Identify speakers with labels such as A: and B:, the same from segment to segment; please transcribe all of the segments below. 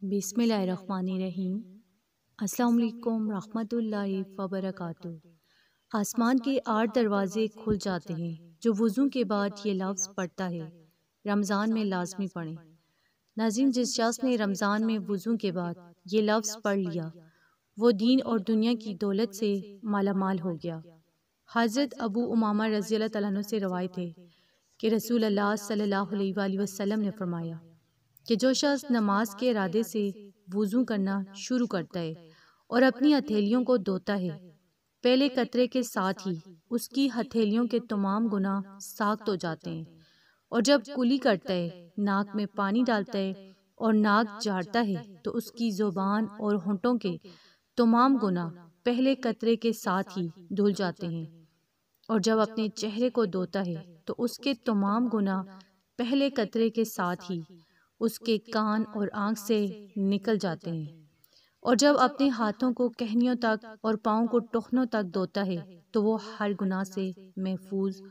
A: بسم اللہ الرحمن الرحیم۔ السلام علیکم رحمۃ اللہ وبرکاتہ۔ آسمان کے 8 دروازے کھل جاتے ہیں جو وضو کے بعد یہ لفظ پڑھتا ہے رمضان میں لازمی پڑھیں۔ ناظرین، جس شخص نے رمضان میں وضو کے بعد یہ لفظ پڑھ لیا وہ دین اور دنیا کی دولت سے مالا مال ہو گیا۔ حضرت ابو امامہ رضی اللہ تعالیٰ عنہ سے روایت ہے کہ رسول اللہ صلی اللہ علیہ وآلہ وسلم نے فرمایا کہ جو شخص نماز کے ارادے سے وضو کرنا شروع کرتا ہے اور اپنی ہتھیلیوں کو دھوتا ہے، پہلے قطرے کے ساتھ ہی اس کی ہتھیلیوں کے تمام گناہ ساخت ہو جاتے ہیں، اور جب کلی کرتا ہے، ناک میں پانی ڈالتا ہے اور ناک جھاڑتا ہے تو اس کی زبان اور ہونٹوں کے تمام گناہ پہلے قطرے کے ساتھ ہی دھل جاتے ہیں، اور جب اپنے چہرے کو دھوتا ہے تو اس کے تمام گناہ پہلے قطرے کے ساتھ ہی اس کے کان اور آنکھ سے نکل جاتے ہیں، اور جب اپنے ہاتھوں کو کہنیوں تک اور پاؤں کو ٹخنوں تک دھوتا ہے تو وہ ہر گناہ سے محفوظ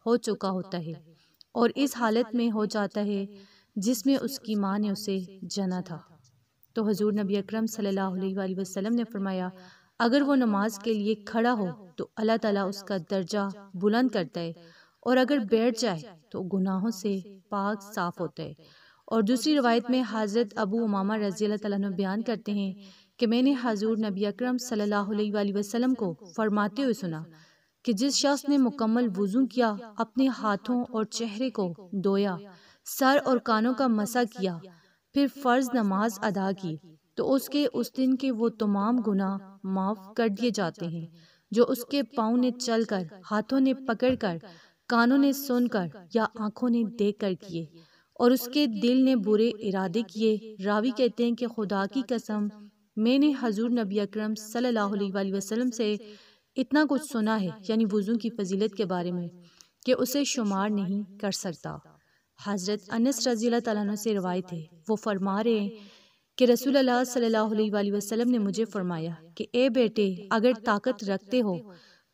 A: ہو چکا ہوتا ہے اور اس حالت میں ہو جاتا ہے جس میں اس کی ماں نے اسے جنا تھا۔ تو حضور نبی اکرم صلی اللہ علیہ وآلہ وسلم نے فرمایا اگر وہ نماز کے لیے کھڑا ہو تو اللہ تعالیٰ اس کا درجہ بلند کرتا ہے، اور اگر بیٹھ جائے تو گناہوں سے پاک صاف ہوتا ہے۔ اور دوسری روایت میں حضرت ابو امامہ رضی اللہ تعالیٰ عنہ بیان کرتے ہیں کہ میں نے حضور نبی اکرم صلی اللہ علیہ وآلہ وسلم کو فرماتے ہوئے سنا کہ جس شخص نے مکمل وضو کیا، اپنے ہاتھوں اور چہرے کو دھویا، سر اور کانوں کا مسح کیا، پھر فرض نماز ادا کی تو اس دن کے وہ تمام گناہ معاف کر دیے جاتے ہیں جو اس کے پاؤں نے چل کر، ہاتھوں نے پکڑ کر، کانوں نے سن کر یا آنکھوں نے دیکھ کر کیے، اور اس کے دل نے برے ارادے کیے۔ راوی کہتے ہیں کہ خدا کی قسم میں نے حضور نبی اکرم صلی اللہ علیہ وآلہ وسلم سے اتنا کچھ سنا ہے، یعنی وضو کی فضیلت کے بارے میں، کہ اسے شمار نہیں کر سکتا۔ حضرت انس رضی اللہ تعالیٰ عنہ سے روایت ہے، وہ فرما رہے ہیں کہ رسول اللہ صلی اللہ علیہ وآلہ وسلم نے مجھے فرمایا کہ اے بیٹے، اگر طاقت رکھتے ہو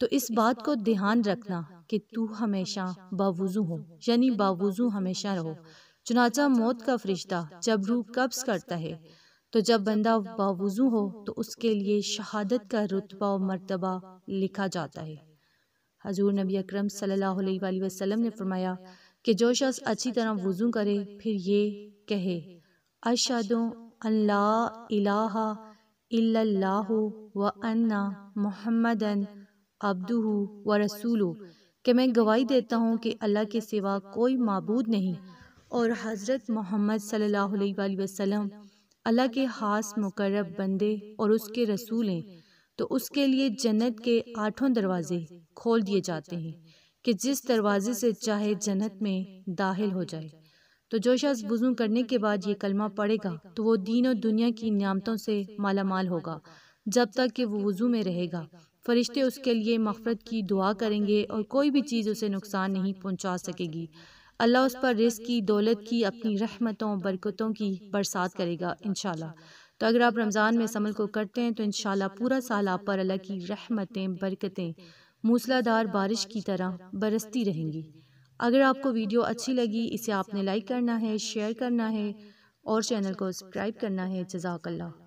A: تو اس بات کو دھیان رکھنا کہ تو ہمیشہ باوضو ہو، یعنی باوضو ہمیشہ رہو۔ چنانچہ موت کا فرشتہ جب روح قبض کرتا ہے تو جب بندہ باوضو ہو تو اس کے لیے شہادت کا رتبہ و مرتبہ لکھا جاتا ہے۔ حضور نبی اکرم صلی اللہ علیہ وآلہ وسلم نے فرمایا کہ جو شخص اچھی طرح وضو کرے پھر یہ کہے اشہد ان لا الہ الا اللہ وان محمدن عبدہ ورسولہ، کہ میں گواہی دیتا ہوں کہ اللہ کے سوا کوئی معبود نہیں اور حضرت محمد صلی اللہ علیہ وآلہ وسلم اللہ کے خاص مقرب بندے اور اس کے رسول ہیں، تو اس کے لیے جنت کے 8 دروازے کھول دیے جاتے ہیں کہ جس دروازے سے چاہے جنت میں داخل ہو جائے۔ تو جو شخص وضو کرنے کے بعد یہ کلمہ پڑھے گا تو وہ دین اور دنیا کی نعمتوں سے مالا مال ہوگا جب تک کہ وہ وضو میں رہے گا۔ فرشتے اس کے لیے مغفرت کی دعا کریں گے اور کوئی بھی چیز اسے نقصان نہیں پہنچا سکے گی۔ اللہ اس پر رزق کی، دولت کی، اپنی رحمتوں برکتوں کی برسات کرے گا انشاءاللہ۔ تو اگر آپ رمضان میں اس عمل کو کرتے ہیں تو انشاءاللہ پورا سال آپ پر اللہ کی رحمتیں، برکتیں موسلادھار بارش کی طرح برستی رہیں گی۔ اگر آپ کو ویڈیو اچھی لگی اسے آپ نے لائک کرنا ہے، شیئر کرنا ہے اور چینل کو سبسکرائب کرنا ہے۔ جزاک اللہ۔